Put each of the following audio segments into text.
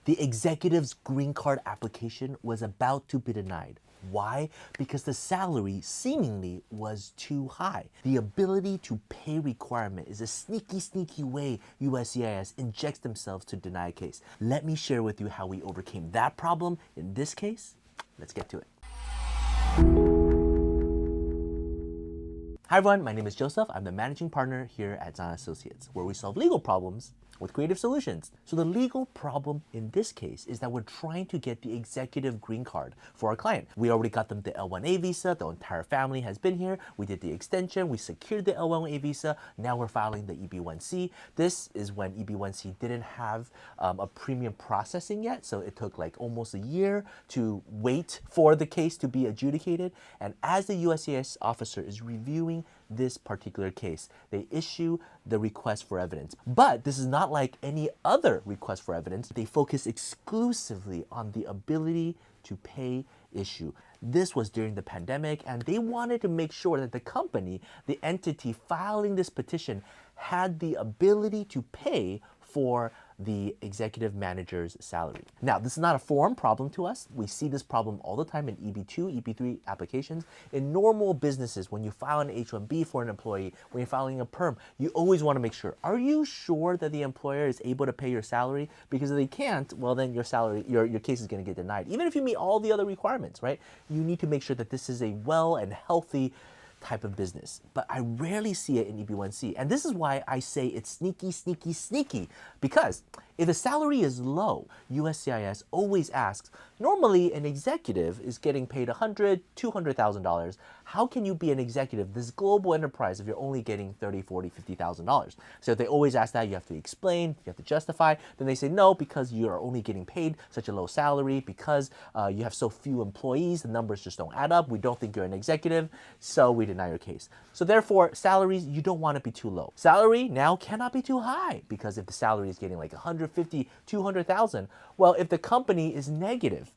The executive's green card application was about to be denied. Why? Because the salary seemingly was too high. The ability to pay requirement is a sneaky way USCIS injects themselves to deny a case. Let me share with you how we overcame that problem in this case. Let's get to it. Hi everyone, my name is Joseph. I'm the managing partner here at Tsang and Associates, where we solve legal problems with creative solutions. So the legal problem in this case is that we're trying to get the executive green card for our client. We already got them the L-1A visa. The entire family has been here. We did the extension. We secured the L-1A visa. Now we're filing the EB-1C. This is when EB-1C didn't have a premium processing yet. So it took like almost a year to wait for the case to be adjudicated. And as the USCIS officer is reviewing this particular case, they issue the request for evidence. But this is not like any other request for evidence. They focus exclusively on the ability to pay issue. This was during the pandemic, and they wanted to make sure that the company, the entity filing this petition, had the ability to pay for the executive manager's salary. Now, this is not a foreign problem to us. We see this problem all the time in EB-2, EB-3 applications. In normal businesses, when you file an H-1B for an employee, when you're filing a perm, you always want to make sure, are you sure that the employer is able to pay your salary? Because if they can't, well, then your salary, your case is going to get denied. Even if you meet all the other requirements, right? You need to make sure that this is a well and healthy type of business. But I rarely see it in EB-1C. And this is why I say it's sneaky, because if the salary is low, USCIS always asks, normally an executive is getting paid $100,000, $200,000. How can you be an executive, this global enterprise, if you're only getting $30,000, $40,000, $50,000? So if they always ask that, you have to explain, you have to justify. Then they say no, because you are only getting paid such a low salary, because you have so few employees, the numbers just don't add up. We don't think you're an executive, so we deny your case. So therefore, salaries, you don't want to be too low. Salary now cannot be too high, because if the salary is getting like $150,000, $200,000, well, if the company is negative,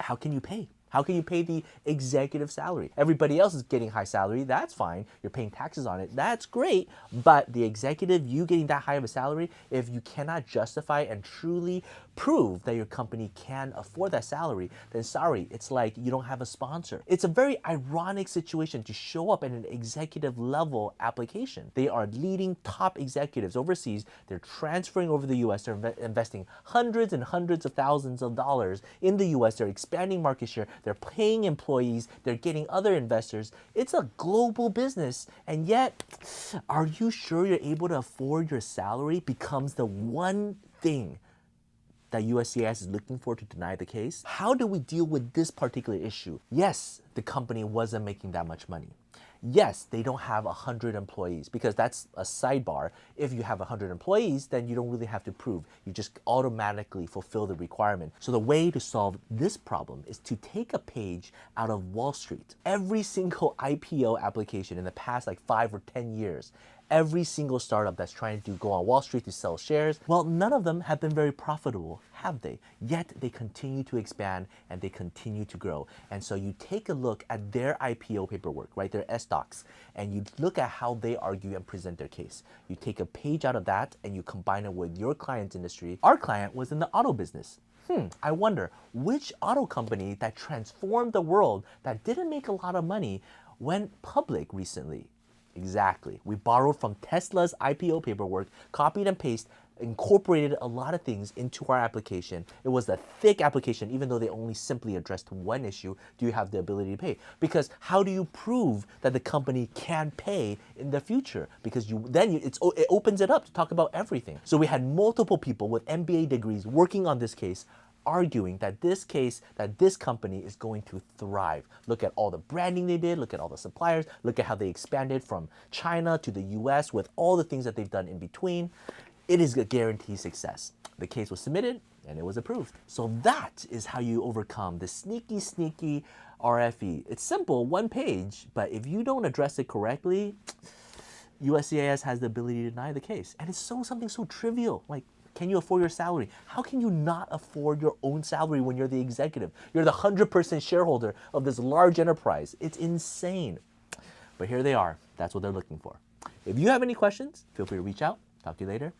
how can you pay? How can you pay the executive salary? Everybody else is getting high salary, that's fine. You're paying taxes on it, that's great. But the executive, you getting that high of a salary, if you cannot justify and truly prove that your company can afford that salary, then sorry, it's like you don't have a sponsor. It's a very ironic situation to show up at an executive level application. They are leading top executives overseas. They're transferring over the US. They're investing hundreds and hundreds of thousands of dollars in the US. They're expanding market share. They're paying employees. They're getting other investors. It's a global business. And yet, are you sure you're able to afford your salary becomes the one thing that USCIS is looking for to deny the case? How do we deal with this particular issue? Yes, the company wasn't making that much money. Yes, they don't have 100 employees, because that's a sidebar. If you have 100 employees, then you don't really have to prove. You just automatically fulfill the requirement. So the way to solve this problem is to take a page out of Wall Street. Every single IPO application in the past like 5 or 10 years, every single startup that's trying to go on Wall Street to sell shares, well, none of them have been very profitable, have they? Yet they continue to expand and they continue to grow. And so you take a look at their IPO paperwork, right, their S-Docs, and you look at how they argue and present their case. You take a page out of that and you combine it with your client's industry. Our client was in the auto business. I wonder which auto company that transformed the world, that didn't make a lot of money, went public recently. Exactly. We borrowed from Tesla's IPO paperwork, copied and pasted, incorporated a lot of things into our application. It was a thick application, even though they only simply addressed one issue. Do you have the ability to pay? Because how do you prove that the company can pay in the future? Because it opens it up to talk about everything. So we had multiple people with MBA degrees working on this case, arguing that this company is going to thrive. Look at all the branding they did, look at all the suppliers, look at how they expanded from China to the US with all the things that they've done in between. It is a guaranteed success. The case was submitted and it was approved. So that is how you overcome the sneaky RFE. It's simple, one page, but if you don't address it correctly, USCIS has the ability to deny the case. And it's something so trivial, like, can you afford your salary? How can you not afford your own salary when you're the executive? You're the 100% shareholder of this large enterprise. It's insane. But here they are. That's what they're looking for. If you have any questions, feel free to reach out. Talk to you later.